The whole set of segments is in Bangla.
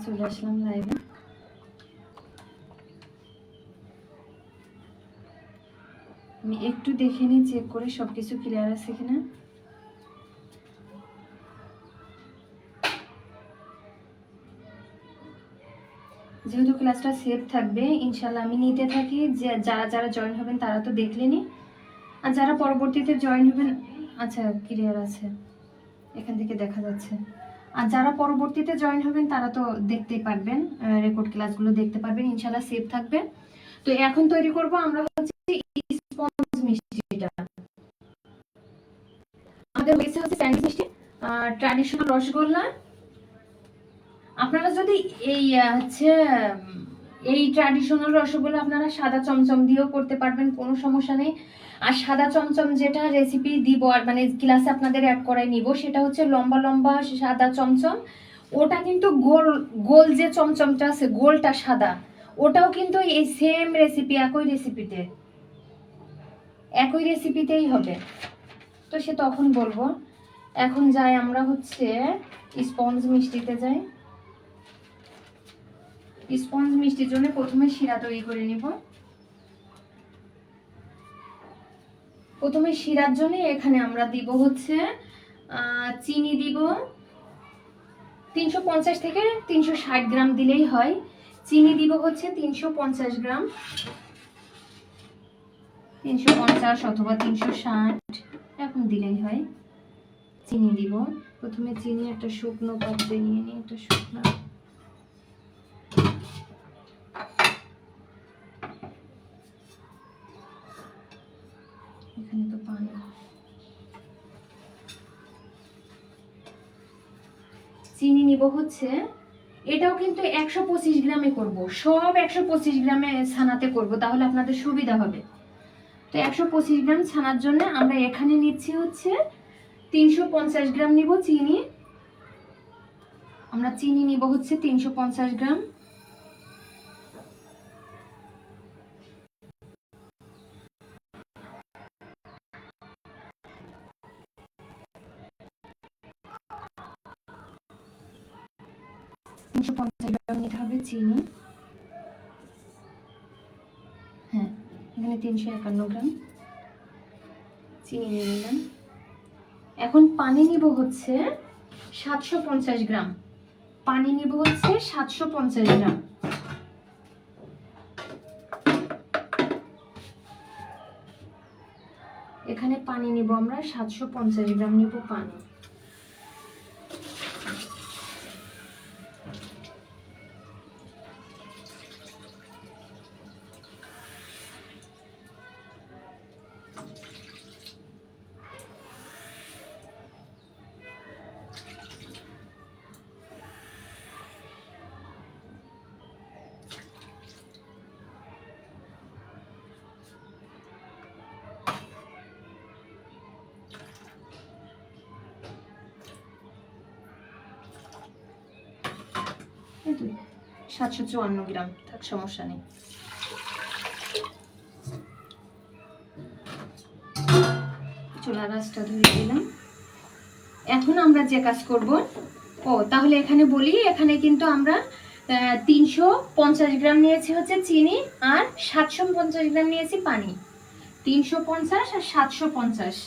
চলে আসলাম লাইভে। আমি একটু দেখে নিই, চেক করে সবকিছু ক্লিয়ার আছে কিনা। যেহেতু ক্লাসটা সেভ থাকবে ইনশাল্লাহ আমি নিতে থাকি, যে যারা যারা জয়েন হবেন তারা তো দেখলেনই, আর যারা পরবর্তীতে জয়েন হবেন, আচ্ছা ক্লিয়ার আছে, এখান থেকে দেখা যাচ্ছে। আর যারা পরবর্তীতে জয়েন হবেন তারা তো দেখতেই পারবেন, রেকর্ড ক্লাসগুলো দেখতে পারবেন, ইনশাল্লাহ সেভ থাকবে। তো এখন তৈরি করব আমরা হচ্ছে স্পঞ্জ মিষ্টিটা। আমাদের হয়েছে হচ্ছে স্যান্ডউইচ মিষ্টি, ট্র্যাডিশনাল রসগোল্লা। আপনারা যদি এই হচ্ছে এই ট্র্যাডিশনাল রসগোল্লা আপনারা সাদা চমচম দিয়েও করতে পারবেন, কোনো সমস্যা নেই। আর সাদা চমচম যেটা রেসিপি দিব, আর মানে ক্লাসে আপনাদের অ্যাড করাই নিব, সেটা হচ্ছে লম্বা লম্বা সাদা চমচম। ওটা কিন্তু গোল গোল যে চমচমটা আছে গোলটা সাদা, ওটাও কিন্তু এই সেম রেসিপি, একই রেসিপিতেই হবে। তো সে তখন বলবো। এখন যাই আমরা হচ্ছে স্পঞ্জ মিষ্টিতে যাই। স্পঞ্জ মিষ্টির জন্য প্রথমে শিরা তৈরি করে নিব। প্রথমে শিরার জন্য এখানে আমরা দিব হচ্ছে চিনি দিব 350 থেকে 360 গ্রাম দিলেই হয়। চিনি দিব হচ্ছে 350 গ্রাম, 350 অথবা 360 এখন দিলেই হয়। চিনি দিব। প্রথমে চিনি একটা শুকনো পাত্রে নিয়ে নিই, একটা শুকনো। এখানে তো পানি। চিনি নিব হচ্ছে, এটাও কিন্তু 125 গ্রামে করব, সব 125 গ্রামে ছানাতে করব, তাহলে আপনাদের সুবিধা হবে। তো 125 গ্রাম ছানার জন্য আমরা এখানে নিচ্ছি হচ্ছে 350 গ্রাম নিব চিনি। আমরা চিনি নিব হচ্ছে 350 গ্রাম। নিতে হবে চিনি। হ্যাঁ, এখানে 351 গ্রাম চিনি নিয়ে নিলাম। এখন পানি নিব হচ্ছে 750 গ্রাম। পানি নিব হচ্ছে 750 গ্রাম। এখানে পানি নিব আমরা 750 গ্রাম নিব পানি। কিন্তু 754 গ্রাম থাক, সমস্যা নেই। চুলার আঁচটা ধরে দিলাম। এখন আমরা যে কাজ করব, তাহলে এখানে বলি, এখানে কিন্তু আমরা 350 গ্রাম নিয়েছি হচ্ছে চিনি, আর 750 গ্রাম নিয়েছি পানি। 350 আর 750।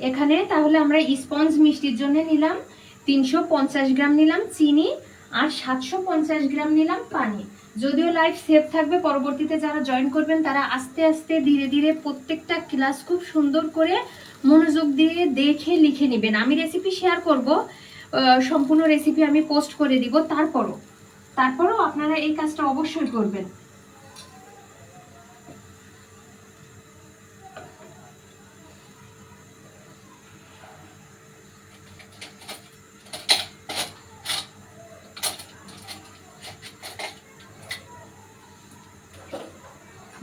এখানে তাহলে আমরা স্পঞ্জ মিষ্টির জন্য নিলাম 350 গ্রাম নিলাম চিনি, আর 750 গ্রাম নিলাম পানি। যদিও লাইভ সেভ থাকবে, পরবর্তীতে যারা জয়েন করবেন তারা আস্তে আস্তে ধীরে ধীরে প্রত্যেকটা ক্লাস খুব সুন্দর করে মনোযোগ দিয়ে দেখে লিখে নেবেন। আমি রেসিপি শেয়ার করব, সম্পূর্ণ রেসিপি আমি পোস্ট করে দিব, তারপরও আপনারা এই কাজটা অবশ্যই করবেন।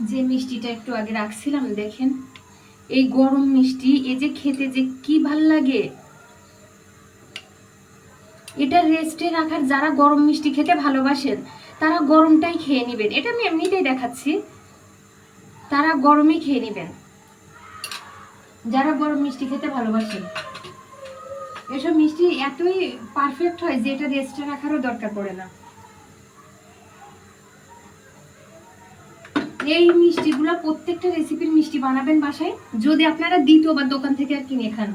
যে মিষ্টিটা একটু আগে রাখছিলাম দেখেন, এই গরম মিষ্টি, এই যে খেতে যে কি ভাল লাগে। এটা রেস্টে রাখার, যারা গরম মিষ্টি খেতে ভালোবাসেন তারা গরমটাই খেয়ে নেবেন। এটা আমি এমনিতেই দেখাচ্ছি। তারা গরমই খেয়ে নেবেন, যারা গরম মিষ্টি খেতে ভালোবাসেন। এসব মিষ্টি এতই পারফেক্ট হয় যে এটা রেস্টে রাখারও দরকার পড়ে না। এই মিষ্টিগুলো প্রত্যেকটা রেসিপির মিষ্টি বানাবেন বাসায়, যদি আপনারা দ্বিতীয়বার দোকান থেকে আর কিনে খান।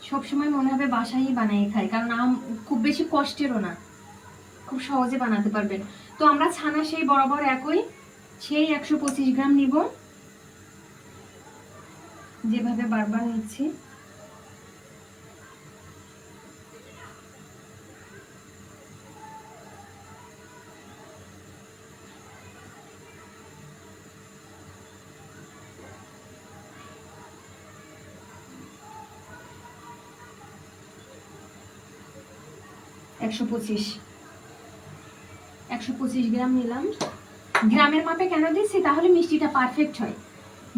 সবসময় মনে হবে বাসায় বানিয়ে খাই, কারণ খুব বেশি কষ্টেরও না, খুব সহজে বানাতে পারবেন। তো আমরা ছানা সেই বরাবর একই, সেই 125 গ্রাম নিব, যেভাবে বারবার নিচ্ছি। একশো পঁচিশ গ্রাম নিলাম। গ্রামের মাপে কেন দিচ্ছি, তাহলে মিষ্টিটা পারফেক্ট হয়,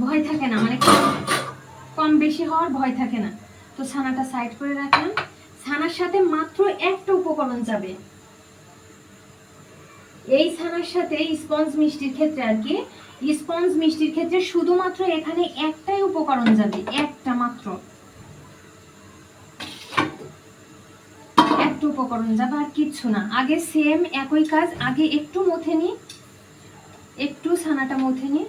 ভয় থাকে না, মানে কম বেশি হওয়ার ভয় থাকে না। তো ছানাটা সাইড করে রাখলাম। ছানার সাথে মাত্র একটা উপকরণ যাবে এই ছানার সাথে, স্পঞ্জ মিষ্টির ক্ষেত্রে আর কি, স্পঞ্জ মিষ্টির ক্ষেত্রে শুধুমাত্র এখানে একটাই উপকরণ যাবে, একটা মাত্র একটা উপকরণ যাবে, আর কিচ্ছু না। আগে সেম একই কাজ, আগে একটু মথে নি, একটু ছানাটা মথে নি,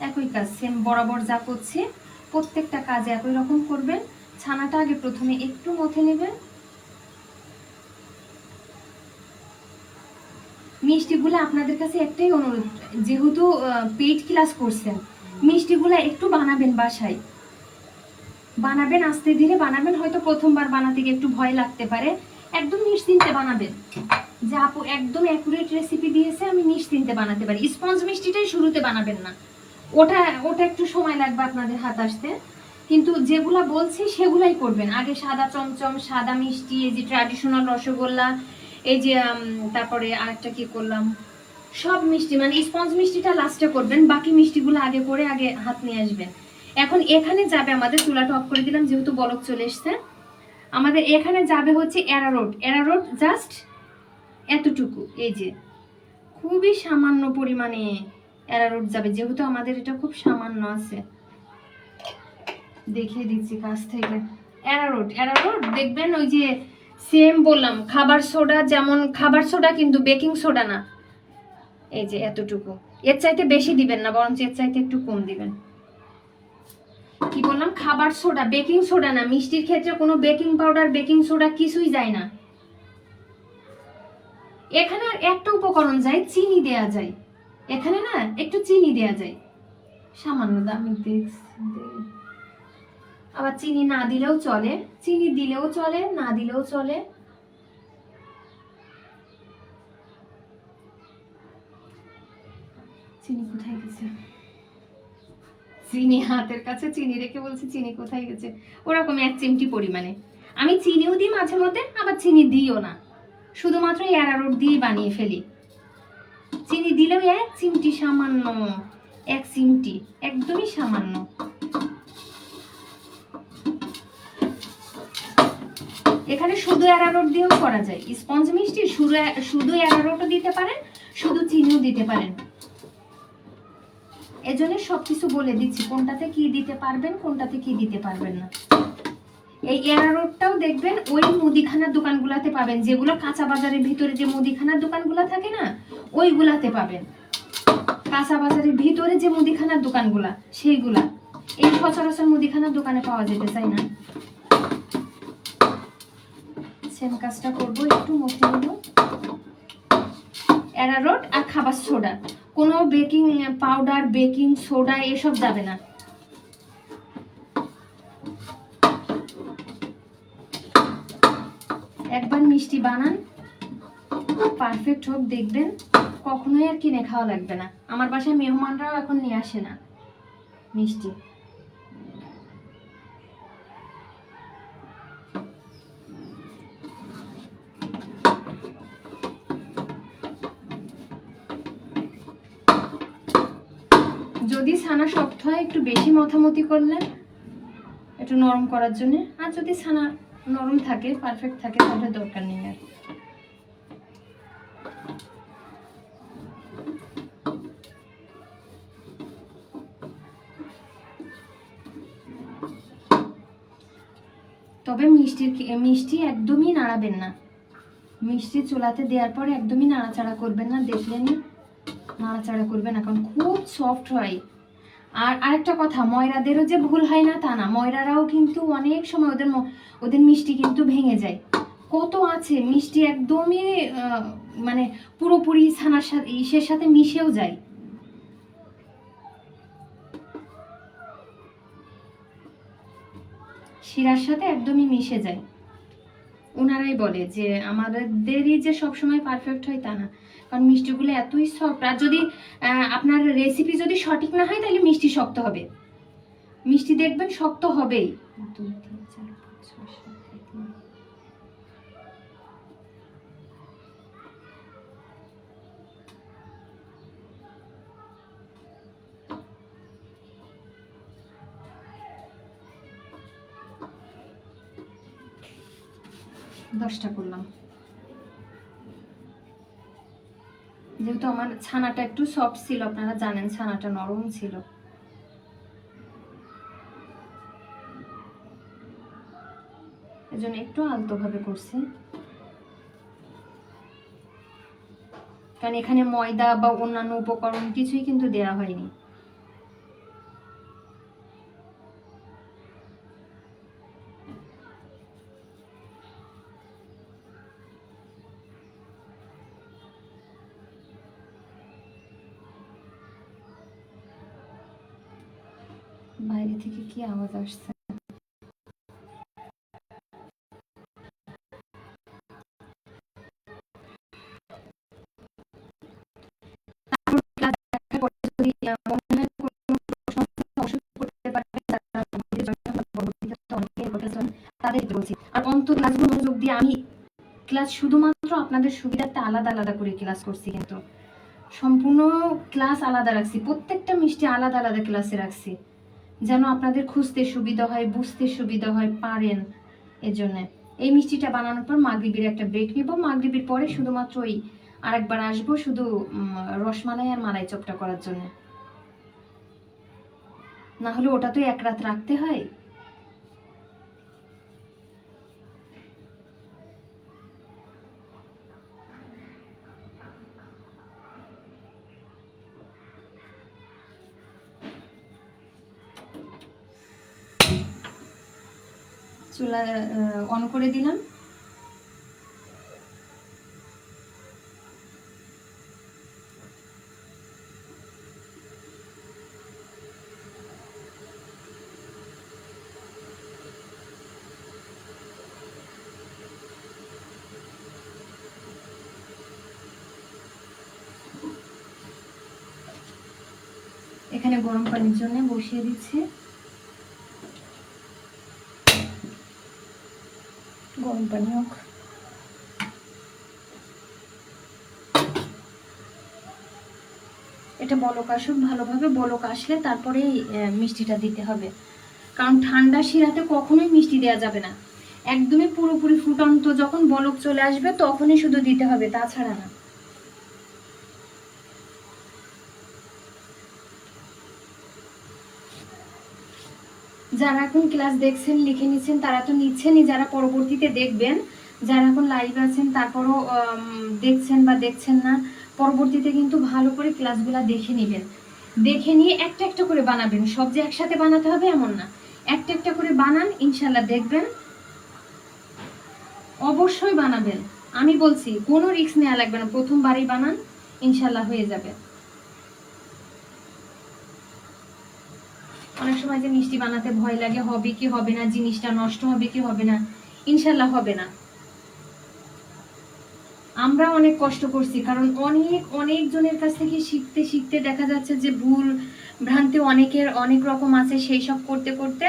একই কাজ সেম বরাবর যা করছে প্রত্যেকটা কাজ একই রকম করবেন। ছানাটা আগে প্রথমে একটু মথে নেবেন। মিষ্টিগুলো আপনাদের কাছে একটাই অনুরোধ, যেহেতু পেইড ক্লাস করছেন, মিষ্টিগুলো একটু বানাবেন বাসায়, বানাবেন আস্তে ধীরে বানাবেন। হয়তো প্রথমবার বানাতে গিয়ে একটু ভয় লাগতে পারে, একদম নিশ্চিন্তে বানাবেন, যে আপু একদম অ্যাকুরেট রেসিপি দিয়েছে, আমি নিশ্চিন্তে বানাতে পারি। স্পঞ্জ মিষ্টিটাই শুরুতে বানাবেন না, ওটা একটু সময় লাগবে আপনাদের হাত আসতে, কিন্তু যেগুলা বলছি সেগুলাই করবেন। আগে সাদা চমচম, সাদা মিষ্টি, এই যে ট্র্যাডিশনাল রসগোল্লা, এই যে তারপরে আরেকটা কি করলাম, সব মিষ্টি মানে স্পঞ্জ মিষ্টিটা লাস্টে করবেন, বাকি মিষ্টিগুলো আগে করে আগে হাত নিয়ে আসবেন। এখন এখানে যাবে আমাদের, চুলাটা অফ করে দিলাম যেহেতু বলক চলে এসছে, আমাদের এখানে যাবে হচ্ছে অ্যারারোট জাস্ট এতটুকু, এই যে খুবই সামান্য পরিমাণে অ্যারারোট যাবে, যেহেতু আমাদের এটা খুব সামান্য আছে। দেখিয়ে দিচ্ছি কাছ থেকে। অ্যারারোট দেখবেন, ওই যে সেম বললাম খাবার সোডা, যেমন খাবার সোডা কিন্তু বেকিং সোডা না, এই যে এতটুকু, এর চাইতে বেশি দিবেন না, বরঞ্চ এর চাইতে একটু কম দিবেন। কি বললাম, খাবার সোডা, বেকিং সোডা না। মিষ্টির ক্ষেত্রে কোনো বেকিং পাউডার, বেকিং সোডা কিছুই যায় না। এখানে আর একটা উপকরণ যায়, চিনি দেয়া যায়। এখানে না একটু চিনি দেয়া যায়, সামান্য দামি দেখছি। আবার চিনি না দিলেও চলে, চিনি দিলেও চলে, না দিলেও চলে। চিনি কোথায় গেছে, চিনি হাতের কাছে চিনি রেখে বলছি চিনি কোথায় গেছে। ওরকম 1 চিমটি পরিমাণে। আমি চিনিও দিই মাঝে মধ্যে, আবার চিনি দিইও না, শুধুমাত্র অ্যারারুট দিয়ে বানিয়ে ফেলি। চিনি দিলেও 1 চিমটি, সামান্য 1 চিমটি, একদমই সামান্য। এখানে শুধু অ্যারারুট দিয়েও করা যায় স্পঞ্জ মিষ্টি, শুধু অ্যারারুটও দিতে পারেন, শুধু চিনিও দিতে পারেন। এজন্য সবকিছু বলে দিচ্ছি, কোনটাতে কি দিতে পারবেন, কোনটাতে কি দিতে পারবেন না। এই অ্যারারুটটাও দেখবেন ওই মুদিখানার দোকানগুলোতে পাবেন, যেগুলো কাঁচা বাজারের ভিতরে যে মুদিখানার দোকানগুলো থাকে না, ওইগুলাতে পাবেন। কাঁচা বাজারের ভিতরে যে মুদিখানার দোকানগুলা, সেইগুলা এই সচরাচর মুদিখানার দোকানে পাওয়া যেতে চায় না। সেম কাজটা করবো, একটু মুছে নেব। অ্যারারুট আর খাবার সোডা, কোনো বেকিং পাউডার, বেকিং সোডা এসব যাবে না। একবার মিষ্টি বানান, পারফেক্ট হোক, দেখবেন কখনোই আর কিনে খাওয়া লাগবে না। আমার বাসায় মেহমানরাও এখন নিয়ে আসে না মিষ্টি। যদি ছানা শক্ত হয় একটু বেশি মথামতি করলেন, একটু নরম করার জন্য, আর যদি ছানা নরম থাকে, পারফেক্ট থাকে, তাহলে দরকার নেই আর। তবে মিষ্টি একদমই নাড়াবেন না, মিষ্টি চুলাতে দেওয়ার পর একদমই নাড়াচাড়া করবেন না, দেখলেনই নাড়াচাড়া করবেন না, কারণ খুব সফট হয়। আর আরেকটা কথা, ময়রাদেরও যে ভুল হয় না তা না, ময়রারাও কিন্তু অনেক সময় ওদের মিষ্টি কিন্তু ভেঙে যায়। কত আছে মিষ্টি একদমই মানে পুরোপুরি ছানার সাথে ইসের সাথে মিশেও যায়। শিরার সাথে একদমই মিশে যায়। ওনারাই বলে যে আমাদেরই যে সবসময় পারফেক্ট হয় তা না, কারণ মিষ্টিগুলো এতই সফট। আর যদি আপনার রেসিপি যদি সঠিক না হয় তাহলে মিষ্টি শক্ত হবে, মিষ্টি দেখবেন শক্ত হবেই। 2 3 4 5 6 7 10টা করলাম। যেহেতু আমার ছানাটা একটু সফট ছিল, আপনারা জানেন ছানাটা নরম ছিল, এজন্য একটু আলতোভাবে করছি, কারণ এখানে ময়দা বা অন্যান্য উপকরণ কিছুই কিন্তু দেয়া হয়নি। বাইরে থেকে কি আওয়াজ আসছে? আর অন্তত ক্লাসগুলো মনোযোগ দিয়ে আমি ক্লাস শুধুমাত্র আপনাদের সুবিধার্থে আলাদা আলাদা করে ক্লাস করছি, কিন্তু সম্পূর্ণ ক্লাস আলাদা রাখছি, প্রত্যেকটা মিষ্টি আলাদা আলাদা ক্লাসে রাখছি, যেন আপনাদের খুঁজতে সুবিধা হয়, বুঝতে সুবিধা হয়, পারেন। এজন্য এই মিষ্টিটা বানানোর পর মাগরিবের একটা ব্রেক নিব, মাগরিবের পরে শুধুমাত্র ওই আরেকবার আসবো শুধু রসমালাই আর মালাই চপটা করার জন্য, না হলে ওটা তো এক রাত রাখতে হয়। চুলা অন করে দিলাম। এখানে গরম পানির জন্য বসিয়ে দিচ্ছি, গরম পানি হোক। এটা বলক আসুক ভালোভাবে, বলক আসলে তারপরে মিষ্টিটা দিতে হবে, কারণ ঠান্ডা শিরাতে কখনোই মিষ্টি দেওয়া যাবে না, একদমই পুরোপুরি ফুটন্ত যখন বলক চলে আসবে তখনই শুধু দিতে হবে, তাছাড়া না। যারা এখন ক্লাস দেখছেন লিখে নিচ্ছেন তারা তো নিচ্ছেনই, যারা পরবর্তীতে দেখবেন, যারা এখন লাইভ আছেন তারপরও দেখছেন বা দেখছেন না, পরবর্তীতে কিন্তু ভালো করে ক্লাসগুলো দেখে নেবেন, দেখে নিয়ে একটা একটা করে বানাবেন, সব যে একসাথে বানাতে হবে এমন না, একটা একটা করে বানান, ইনশাল্লাহ দেখবেন অবশ্যই বানাবেন। আমি বলছি কোনো রিস্ক নেওয়া লাগবে না, প্রথমবারই বানান, ইনশাল্লাহ হয়ে যাবে। অনেক সময় যে মিষ্টি বানাতে ভয় লাগে, হবে কি হবে না, জিনিসটা নষ্ট হবে কি হবে না, ইনশাল্লাহ হবে না। আমরা অনেক কষ্ট করছি, কারণ অনেক জনের কাছ থেকে শিখতে শিখতে দেখা যাচ্ছে যে ভুল ভ্রান্তি অনেকের অনেক রকম আছে, সেই সব করতে করতে,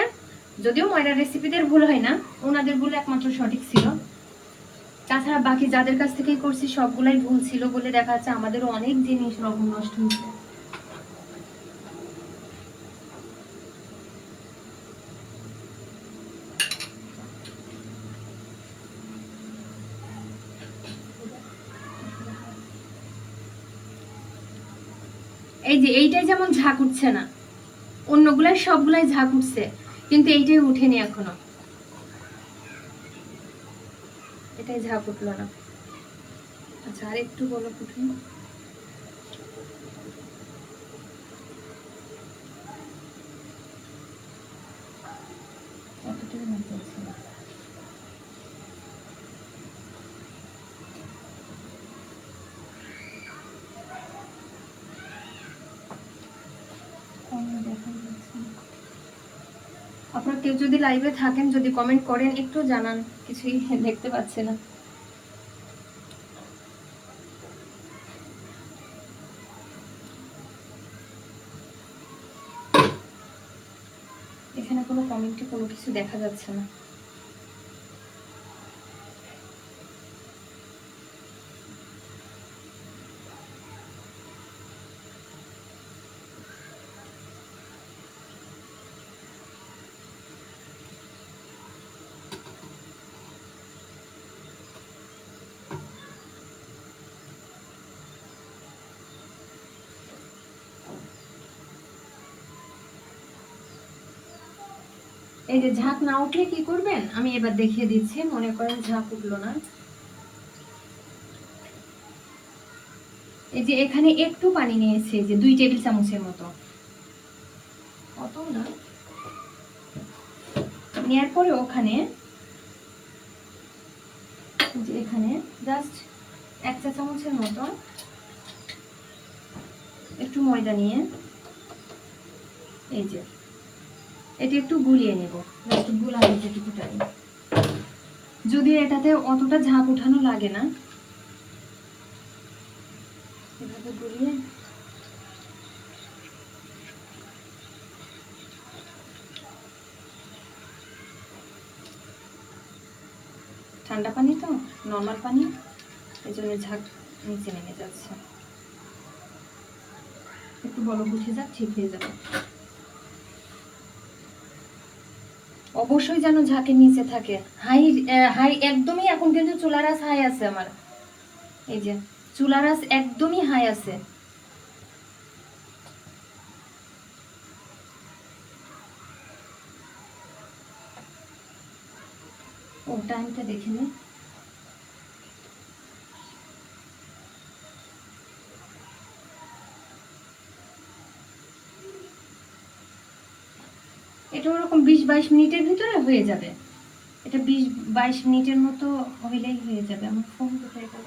যদিও ময়রা রেসিপিদের ভুল হয় না, ওনাদের ভুল একমাত্র সঠিক ছিল, তাছাড়া বাকি যাদের কাছ থেকেই করছি সবগুলাই ভুল ছিল বলে দেখা যাচ্ছে আমাদেরও অনেক জিনিস রকম নষ্ট হয়েছে। এই যে এইটাই যেমন ঝাঁক উঠছে না, অন্যগুলাই সবগুলাই ঝাঁক উঠছে, কিন্তু এইটাই উঠেনি এখনো। এটাই ঝাঁক উঠলো না। আচ্ছা আর একটু বলো উঠুন। আপনারা কেউ যদি লাইভে থাকেন, যদি কমেন্ট করেন একটু জানান, কিছুই দেখতে পাচ্ছে না। এখানে কোনো কমেন্টে কোনো কিছু দেখা যাচ্ছে না। এই যে ঝাঁক না উঠলে কি করবেন আমি এবার দেখিয়ে দিচ্ছি। মনে করেন ঝাঁক উঠলো না, এই যে এখানে একটু পানি নিয়েছে, যে 2 টেবিল চামচের মতো, অত না। নেওয়ার পরে ওখানে যে এখানে জাস্ট 1 চা চামচের মতো একটু ময়দা নিয়ে এই যে এটা একটু গুলিয়ে নেব, জাস্ট গুলানো যেটুকুটাই। যদিও এটাতে অতটা ঝাঁক উঠানো লাগে না, এভাবে গুলিয়ে ঠান্ডা পানি তো নর্মাল পানি, এই জন্য ঝাঁক নিচে নেমে যাচ্ছে। একটু বলক উঠে যাক, ঠিক হয়ে যাবে। অবশ্যই যেন ঝাঁকের নিচে থাকে। হাই হাই একদমই, এখন কিন্তু চুলার আঁচ হাই আছে আমার, এই যে চুলার আঁচ একদমই হাই আছে। ও টাইমটা দেখে নে। এটা ওরকম 20-22 মিনিটের ভিতরে হয়ে যাবে। এটা 20-22 মিনিটের মতো হইলেই হয়ে যাবে। আমার ফোন কোথায় গেল?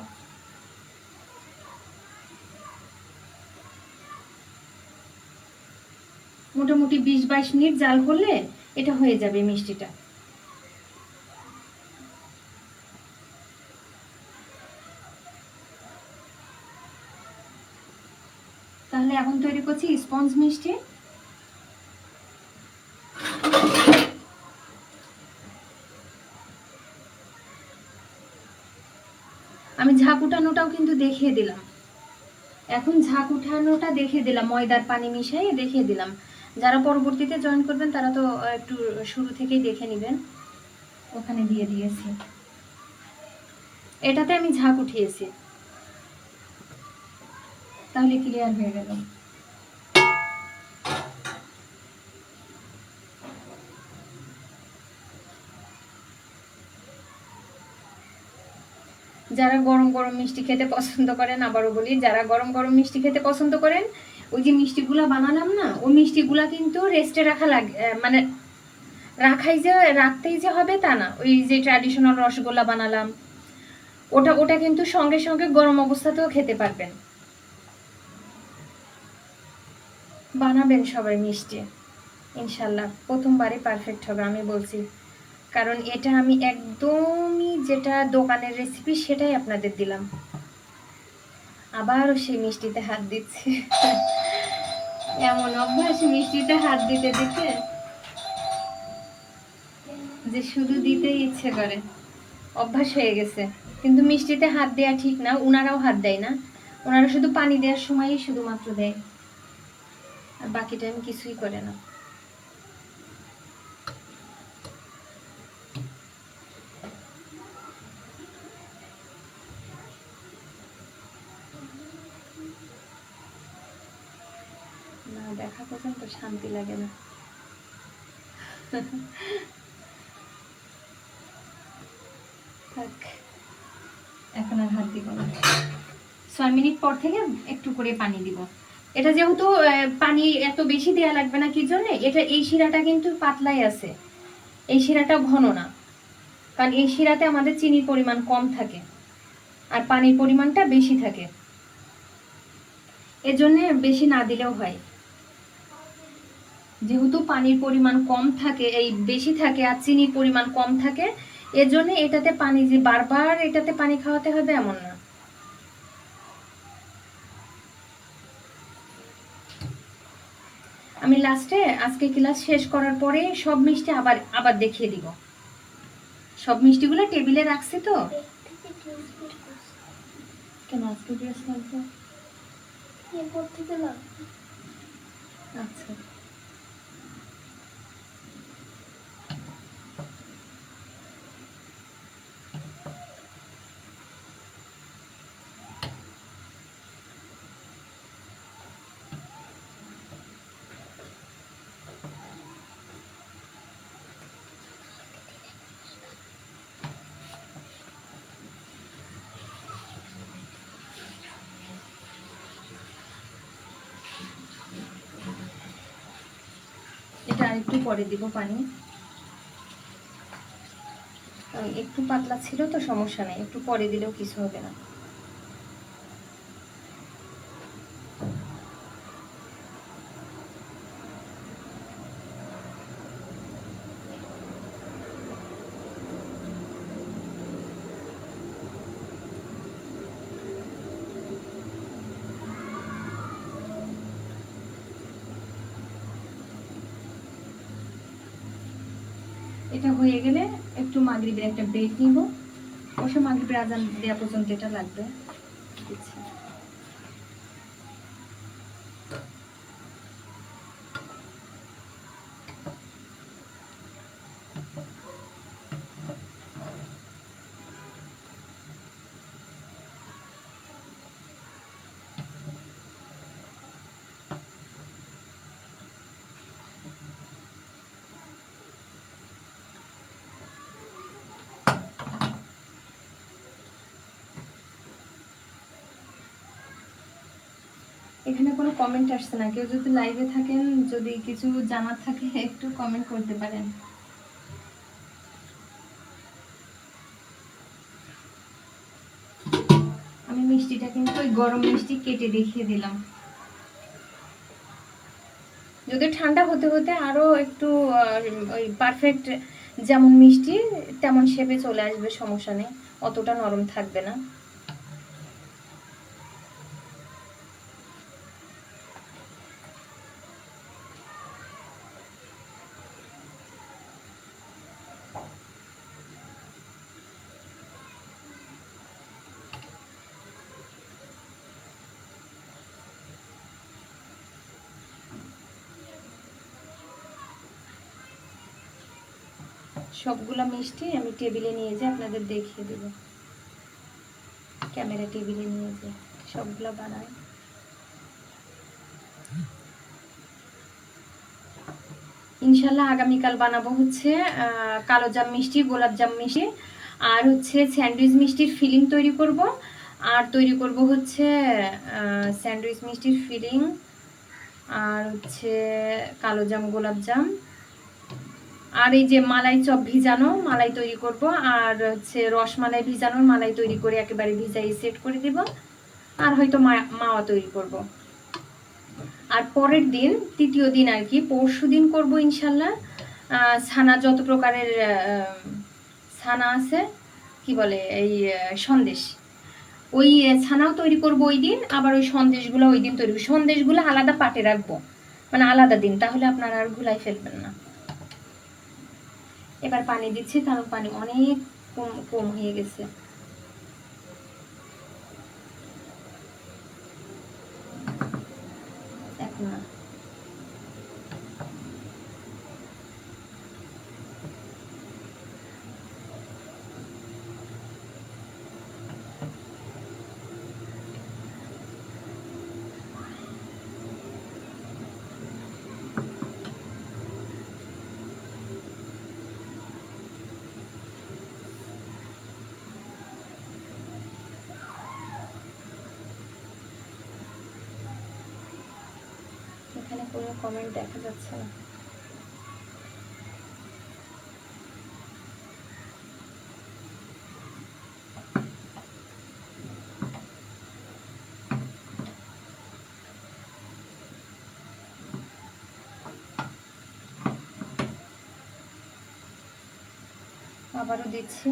মোটামুটি 20-22 মিনিট জাল করলে এটা হয়ে যাবে মিষ্টিটা। তাহলে এখন তৈরি করছি স্পঞ্জ মিষ্টি। আমি ঝাঁক উঠানোটাও কিন্তু দেখিয়ে দিলাম। এখন ঝাঁক উঠানোটা দেখিয়ে দিলাম, ময়দার পানি মিশিয়ে দেখিয়ে দিলাম। যারা পরবর্তীতে জয়েন করবেন তারা তো একটু শুরু থেকেই দেখে নেবেন, ওখানে দিয়ে দিয়েছি। এটাতে আমি ঝাঁক উঠিয়েছি, তাহলে ক্লিয়ার হয়ে গেল। যারা গরম গরম মিষ্টি খেতে পছন্দ করেন, আবারও বলি, যারা গরম গরম মিষ্টি খেতে পছন্দ করেন, ওই যে মিষ্টিগুলা বানালাম না, ওই মিষ্টিগুলা কিন্তু রেস্টে রাখা লাগে, মানে রাখতেই যে হবে তা না। ওই যে ট্র্যাডিশনাল রসগোল্লা বানালাম, ওটা কিন্তু সঙ্গে সঙ্গে গরম অবস্থাতেও খেতে পারবেন। বানাবেন সবাই মিষ্টি, ইনশাল্লাহ প্রথমবারই পারফেক্ট হবে আমি বলছি। কারণ এটা আমি একদমই যেটা দোকানের রেসিপি সেটাই আপনাদের দিলাম, আবারও সেই মিষ্টিতে হাত দিচ্ছি। এমন অভ্যাস মিষ্টিতে হাত দিতে দিতে যে শুধু দিতেই ইচ্ছে করে, অভ্যাস হয়ে গেছে। কিন্তু মিষ্টিতে হাত দেয়া ঠিক না, ওনারাও হাত দেয় না, ওনারা শুধু পানি দেওয়ার সময়ই শুধুমাত্র দেয়, আর বাকি টাইম কিছুই করে না। না দেখা পর্যন্ত শান্তি লাগে না। থাক। এখন আর হাত দিব না। 6 মিনিট পর থেকে একটু করে পানি দিব। এটা যেহেতু পানি এত বেশি দেওয়া লাগবে না, কি জন্য, এটা এই শিরাটা কিন্তু পাতলাই আছে, এই শিরাটা ঘন না, কারণ এই শিরাতে আমাদের চিনির পরিমাণ কম থাকে আর পানির পরিমাণটা বেশি থাকে, এজন্য বেশি না দিলেও হয়। যেহেতু পানির পরিমাণ কম থাকে, এই বেশি থাকে, আর চিনির পরিমাণ কম থাকে, এর জন্য এটাতে পানি যে বারবার এটাতে পানি খাওয়াতে হবে এমন না। আমি লাস্টে আজকে ক্লাস শেষ করার পরে সব মিষ্টি আবার আবার দেখিয়ে দিব। সব মিষ্টিগুলো টেবিলে রাখছি তো। কেন আজকে ড্রেস লাগবে? এরপর থেকে লাগবে। আচ্ছা, এটা আরেকটু পরে দিব পানি, একটু পাতলা ছিল তো সমস্যা নেই, একটু পরে দিলেও কিছু হবে না। এটা হয়ে গেলে একটু মাগরিবের একটা ব্রেক নিব, অবশ্য মাগরিবের আজান দেওয়া পর্যন্ত এটা লাগবে। আচ্ছা, এখানে কোনো কমেন্ট আসছে না, কেউ যদি লাইভে থাকেন, যদি কিছু জানার থাকে একটু কমেন্ট করতে পারেন। আমি মিষ্টিটা কিন্তু ওই গরম মিষ্টি কেটে দেখিয়ে দিলাম, যদি ঠান্ডা হতে হতে আরো একটু ওই পারফেক্ট যেমন মিষ্টি তেমন শেপে চলে আসবে, সমস্যা নেই, অতটা নরম থাকবে না। সবগুলা মিষ্টি আমি টেবিলে নিয়ে যাই, আপনাদের দেখিয়ে দেব, ক্যামেরা টেবিলে নিয়ে যাই, সবগুলা বানাই। ইনশাল্লাহ আগামীকাল বানাবো হচ্ছে কালো জাম মিষ্টি, গোলাপ জাম মিষ্টি, আর হচ্ছে স্যান্ডউইচ মিষ্টির ফিলিং তৈরি করব, আর তৈরি করব হচ্ছে স্যান্ডউইচ মিষ্টির ফিলিং, আর হচ্ছে কালো জাম, গোলাপ জাম, আর এই যে মালাই চপ ভিজানো মালাই তৈরি করব, আর হচ্ছে রসমালাই ভিজানোর মালাই তৈরি করে একেবারে ভিজাই সেট করে দিব, আর হয়তো মাওয়া তৈরি করব। আর পরের দিন, তৃতীয় দিন আর কি, পরশু দিন করবো ইনশাল্লাহ ছানা, যত প্রকারের ছানা আছে, কি বলে এই সন্দেশ, ওই ছানাও তৈরি করব ওই দিন, আবার ওই সন্দেশগুলো ওই দিন তৈরি, সন্দেশগুলো আলাদা পাটে রাখবো, মানে আলাদা দিন, তাহলে আপনারা আর গুলাই ফেলবেন না। এবার পানি দিচ্ছি, কারণ পানি অনেক কম কম হয়ে গেছে। এখন না, কমেন্ট দেখা যাচ্ছে না। আবারও দিচ্ছি।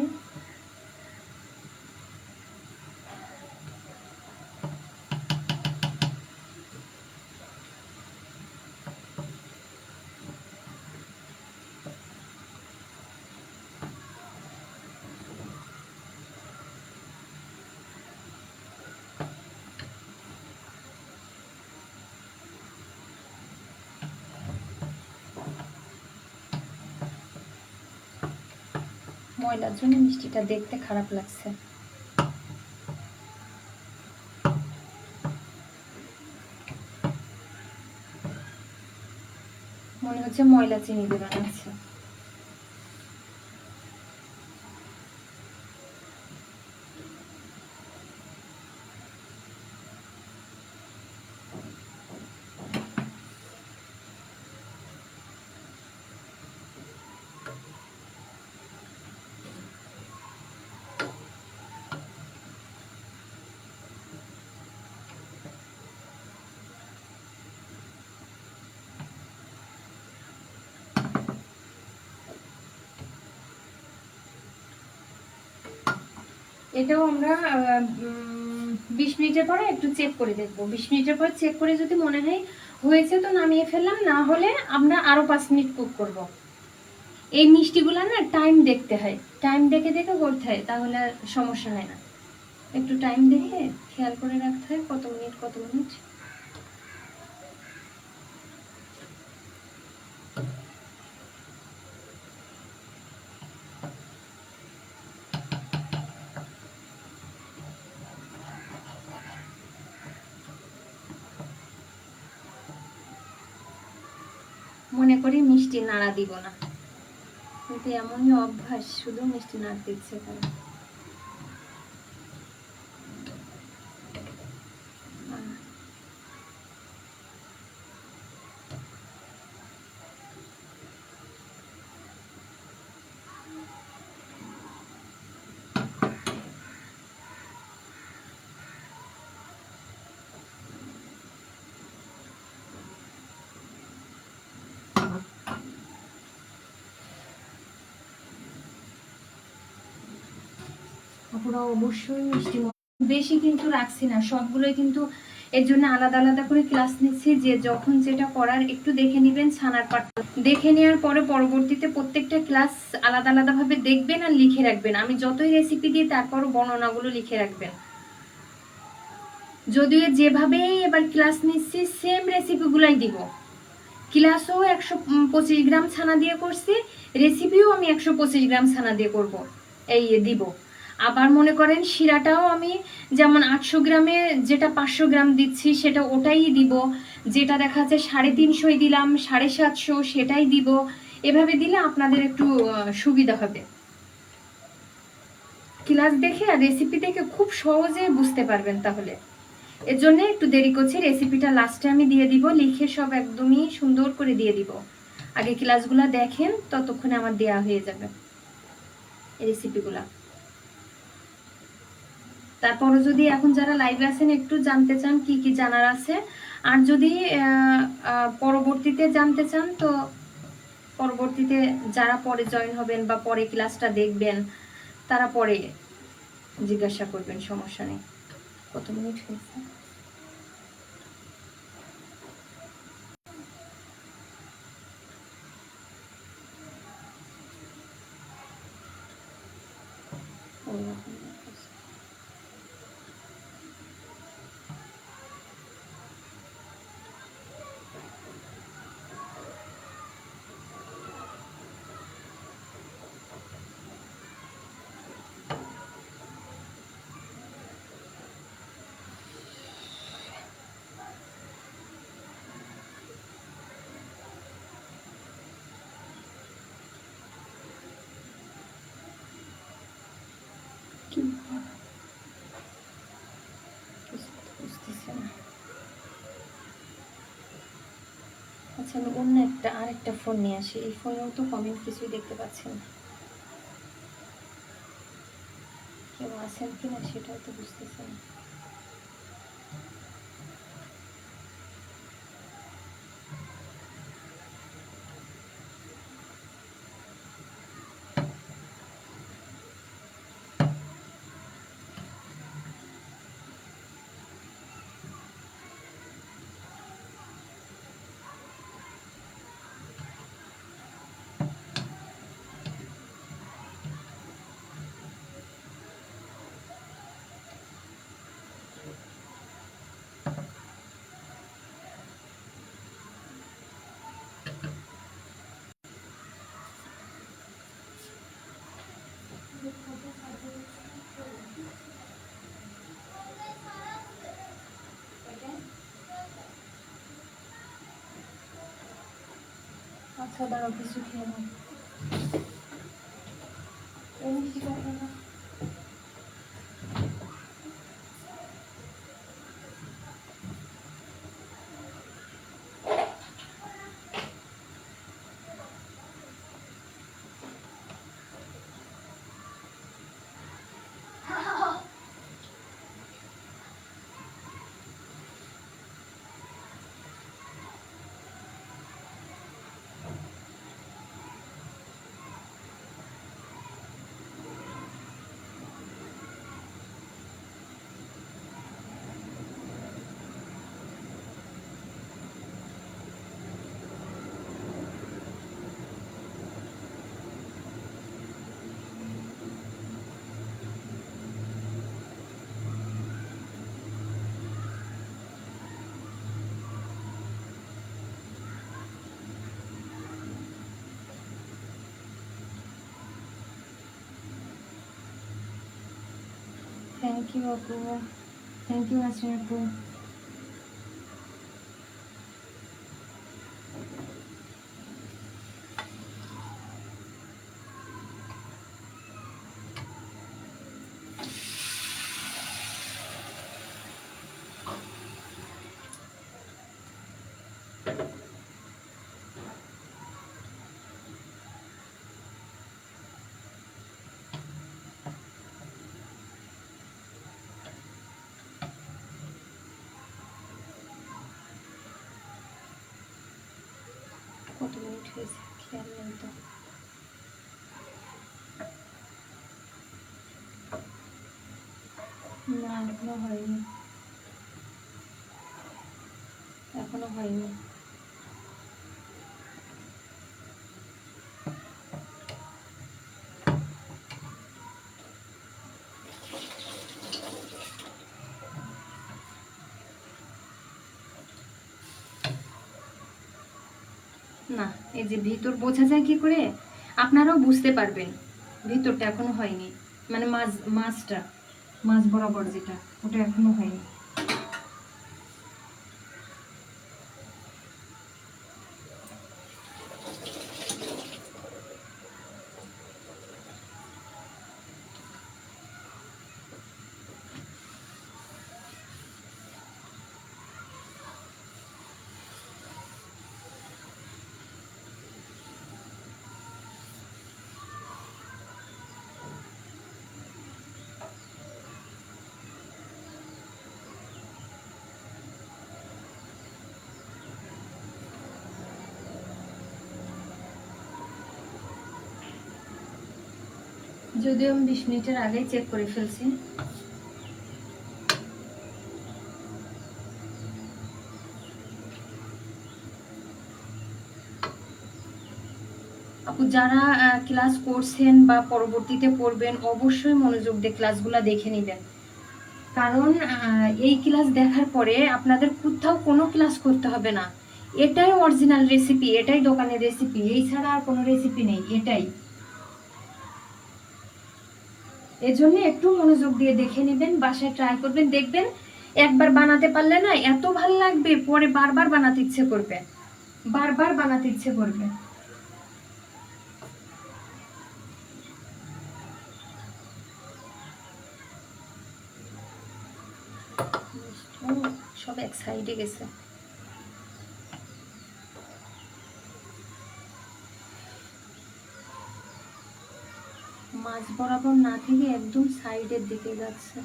ময়লার জন্য মিষ্টিটা দেখতে খারাপ লাগছে। মনে হচ্ছে ময়লা চিনি দিয়ে বানাচ্ছে। এটাও আমরা 20 মিনিটের পরে একটু চেক করে দেখবো। 20 মিনিটের পর চেক করে যদি মনে হয় হয়েছে তো নামিয়ে ফেললাম, না হলে আমরা আরো 5 মিনিট কুক করব। এই মিষ্টিগুলো না টাইম দেখতে হয়, টাইম দেখে দেখে করতে হয়, তাহলে সমস্যা হয় না। একটু টাইম দেখে খেয়াল করে রাখতে হয় কত মিনিট কত মিনিট। মনে করি মিষ্টি নাড়া দিব না, কিন্তু এমনই অভ্যাস, শুধু মিষ্টি নাড়তে ইচ্ছে করে। আপুরা অবশ্যই মিষ্টি বেশি কিন্তু রাখছি না, সবগুলোই কিন্তু এর জন্য আলাদা আলাদা করে ক্লাস নিচ্ছি, যে যখন যেটা করার একটু দেখে নেবেন। ছানার পাটটা দেখে নেওয়ার পরে পরবর্তীতে প্রত্যেকটা ক্লাস আলাদা আলাদা ভাবে দেখবেন আর লিখে রাখবেন। আমি যতই রেসিপি দিই তারপরও বর্ণনাগুলো লিখে রাখবেন। যদিও যেভাবে এবার ক্লাস নিচ্ছি সেম রেসিপিগুলাই দিব। ক্লাসও 125 গ্রাম ছানা দিয়ে করছি, রেসিপিও আমি 125 গ্রাম ছানা দিয়ে করব, এই দিব। আবার মনে করেন শিরাটাও আমি যেমন 800 গ্রামে যেটা 500 গ্রাম দিচ্ছি সেটা ওটাই দিব, যেটা দেখা যাচ্ছে 350 দিলাম 750 সেটাই দিব। এভাবে দিলে আপনাদের একটু সুবিধা হবে। ক্লাস দেখে আর রেসিপি দেখে খুব সহজে বুঝতে পারবেন। তাহলে এর জন্য একটু দেরি করছি, রেসিপিটা লাস্টে আমি দিয়ে দিব, লিখে সব একদমই সুন্দর করে দিয়ে দিব। আগে ক্লাসগুলো দেখেন, ততক্ষণে আমার দেয়া হয়ে যাবে এই রেসিপিগুলা। তারপরে যদি এখন যারা লাইভে আছেন একটু জানতে চান কি কি জানার আছে, আর যদি পরবর্তীতে জানতে চান তো পরবর্তীতে যারা পরে জয়েন হবেন বা পরে ক্লাসটা দেখবেন তারা পরে জিজ্ঞাসা করবেন, সমস্যা নেই। কত মিনিট হয়েছে? আচ্ছা, আমি অন্য আরেকটা ফোন নিয়ে আসি। এই ফোনেও তো কমেন্ট কিছুই দেখতে পাচ্ছি না, কেউ আছেন কিনা সেটাও তো বুঝতেছি না। আচ্ছা দাঁড়াও, কিছু খেয়ে নাও। থ্যাংক ইউ আপু, থ্যাংক ইউ নাসরিন আপু। কত মিনিট হয়েছে খেয়াল নেই তো। না এখনো হয়নি, এখনো হয়নি। না, এই যে ভিতর বোঝা যায় কি করে, আপনারাও বুঝতে পারবেন ভিতরটা এখনো হয়নি, মানে মাছ বরাবর যেটা, ওটা এখনো হয়নি। যদিও আমি 20 মিনিটের আগেই চেক করে ফেলছি। আপু যারা ক্লাস করছেন বা পরবর্তীতে পড়বেন, অবশ্যই মনোযোগ দিয়ে ক্লাসগুলো দেখে নেবেন, কারণ এই ক্লাস দেখার পরে আপনাদের কোথাও কোনো ক্লাস করতে হবে না। এটাই অরিজিনাল রেসিপি, এটাই দোকানের রেসিপি, এই ছাড়া আর কোনো রেসিপি নেই, এটাই। এজন্য একটু মনোযোগ দিয়ে দেখে নেবেন, বাসায় ট্রাই করবেন, দেখবেন একবার বানাতে পারলে না এত ভালো লাগবে, পরে বারবার বানাতে ইচ্ছে করবে, বারবার বানাতে ইচ্ছে করবে। সব এক সাইডে গেছে। মাছ বরাবর না থেকে একদম সাইডের দিকে যাচ্ছে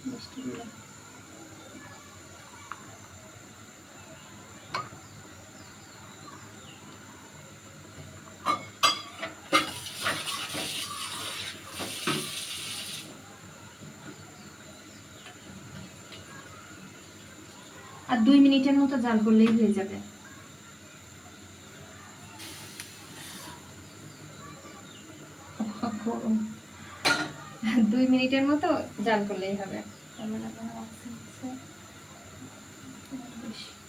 মিষ্টিগুলো। আর 2 মিনিটের মতো জাল করলেই হয়ে যাবে। গরম। 2 মিনিটের মতো জাল করলেই হবে।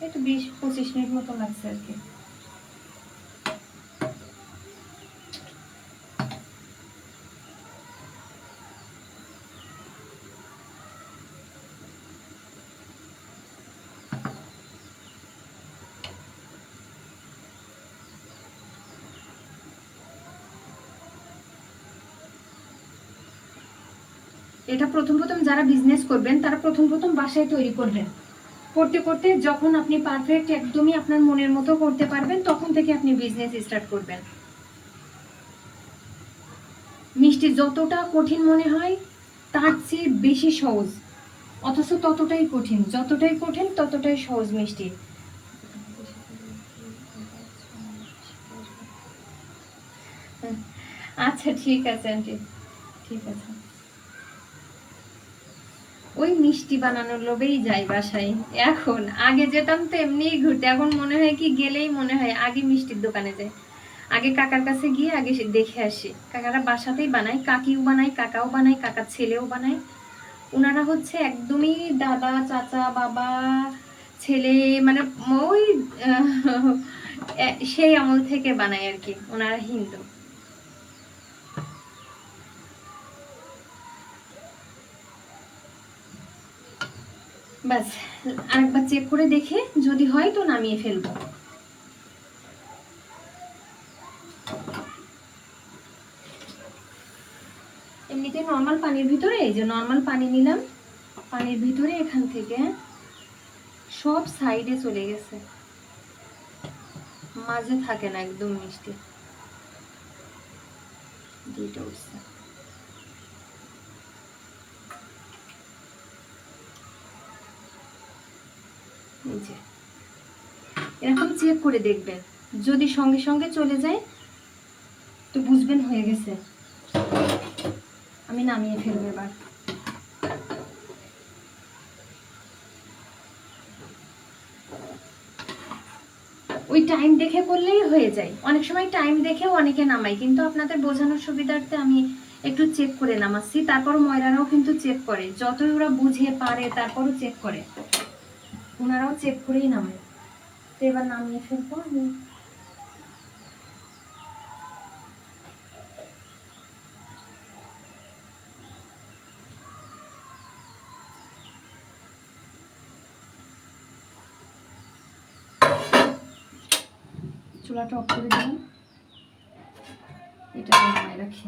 একটু 20-25 মিনিট মতো লাগছে আর কি। এটা প্রথম যারা বিজনেস করবেন তারা প্রথম বাসায় তৈরি করবেন। করতে করতে যখন আপনি পারফেক্ট একদমই আপনার মনের মতো করতে পারবেন তখন থেকে আপনি বিজনেস স্টার্ট করবেন। মিষ্টি যতটা কঠিন মনে হয় তার চেয়ে বেশি সহজ, অথচ ততটাই কঠিন। যতটাই কঠিন ততটাই সহজ মিষ্টি। আচ্ছা ঠিক আছে আন্টি, ঠিক আছে। ওই মিষ্টি বানানোর লোভেই যাই বাসায় এখন। আগে যেতাম তো এমনিই ঘুরতে, এখন মনে হয় কি গেলেই মনে হয় আগে মিষ্টির দোকানে যাই, আগে কাকার কাছে গিয়ে আগে দেখে আসি। কাকারা বাসাতেই বানায়, কাকিও বানায়, কাকাও বানায়, কাকার ছেলেও বানায়। ওনারা হচ্ছে একদমই দাদা চাচা বাবা ছেলে মানে ওই সেই আমল থেকে বানায় আর কি। ওনারা হিন্দু। ব্যাস আরেকবার চেক করে দেখে যদি হয় তো নামিয়ে ফেলবো। এমনিতে নর্মাল পানির ভিতরে এই যে নর্মাল পানি নিলাম, পানির ভিতরে এখান থেকে সব সাইডে চলে গেছে, মাঝে থাকে না একদম মিষ্টি দুইটা উঠছে। এই যে এরকম চেক করে দেখবেন, যদি সঙ্গে সঙ্গে চলে যায় তো বুঝবেন হয়ে গেছে। আমি নামিয়ে ফেলবো এবার। ওই টাইম দেখে করলেই হয়ে যায়। অনেক সময় টাইম দেখেও অনেকে নামায়, কিন্তু আপনাদের বোঝানোর সুবিধার্থে আমি একটু চেক করে নামাচ্ছি। তারপর ময়রারাও কিন্তু চেক করে, যতই ওরা বুঝে পারে তারপরও চেক করে, ওনারাও চেক করেই নামায়। তো এবার নামিয়ে ফেলবো আমি। চুলাটা অফ করে দিলাম, এটা নামায় রাখি।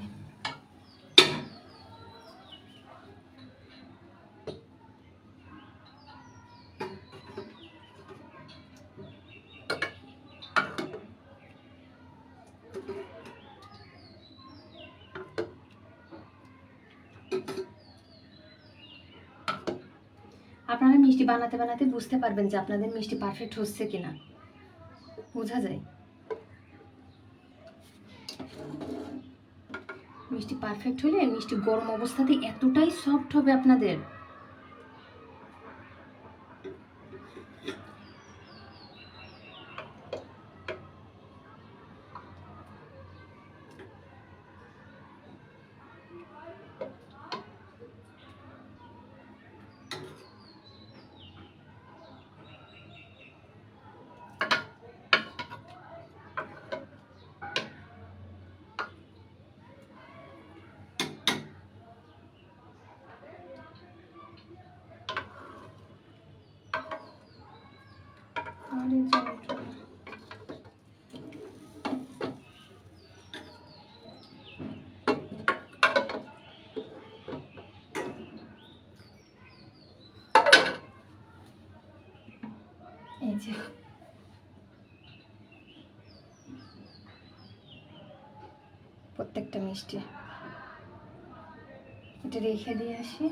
আপনারা মিষ্টি বানাতে বানাতে বুঝতে পারবেন যে আপনাদের মিষ্টি পারফেক্ট হচ্ছে কিনা, বোঝা যায়। মিষ্টি পারফেক্ট হলে মিষ্টি গরম অবস্থাতে এতটাই সফট হবে আপনাদের। এই যে প্রত্যেকটা মিষ্টি। এটা রেখে দিয়ে আসি।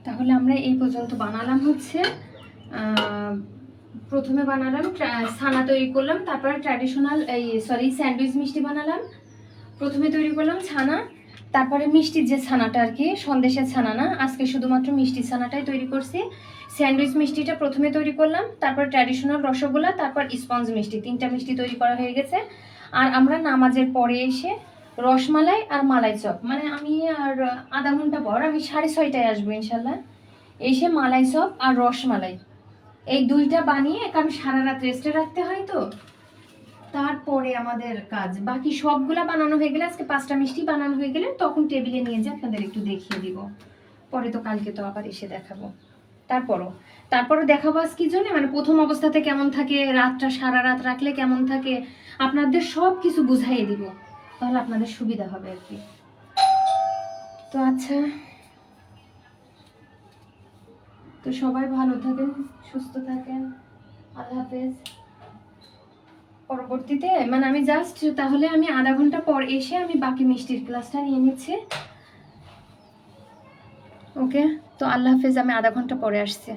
তাহলে আমরা এই পর্যন্ত বানালাম হচ্ছে প্রথমে বানালাম ছানা তৈরি করলাম, তারপরে ট্র্যাডিশনাল স্যান্ডউইচ মিষ্টি বানালাম। প্রথমে তৈরি করলাম ছানা, তারপরে মিষ্টির যে ছানাটা আর কি, সন্দেশের ছানা না, আজকে শুধুমাত্র মিষ্টির ছানাটাই তৈরি করছি। স্যান্ডউইচ মিষ্টিটা প্রথমে তৈরি করলাম, তারপর ট্র্যাডিশনাল রসগোল্লা, তারপর স্পঞ্জ মিষ্টি, 3টা মিষ্টি তৈরি করা হয়ে গেছে। আর আমরা নামাজের পরে এসে রসমালাই আর মালাই চপ, মানে আমি আর আধা ঘন্টা পর, আমি 6:30টায় আসবো ইনশাল্লাহ, এসে মালাই চপ আর রসমালাই এই 2টা বানিয়ে, কারণ সারা রাত রেস্টে রাখতে হয় তো, তারপরে আমাদের কাজ। বাকি সবগুলা বানানো হয়ে গেলে, আজকে 5টা মিষ্টি বানানো হয়ে গেলে তখন টেবিলে নিয়ে যে আপনাদের একটু দেখিয়ে দিব। পরে তো কালকে তো আবার এসে দেখাবো। তারপরও দেখাবো আজ কি জন্য, মানে প্রথম অবস্থাতে কেমন থাকে, রাতটা সারা রাত রাখলে কেমন থাকে, আপনাদের সব কিছু বুঝাইয়ে দিব, তাহলে আপনাদের সুবিধা হবে আর কি। তো আচ্ছা, তো সবাই ভালো থাকেন, সুস্থ থাকেন, আল্লাহ হাফেজ। পরবর্তীতে মানে আমি জাস্ট, তাহলে আমি আধা ঘন্টা পর এসে আমি বাকি মিষ্টির ক্লাসটা নিয়ে নিচ্ছি। ওকে, তো আল্লাহ হাফেজ, আমি আধা ঘন্টা পরে আসছি।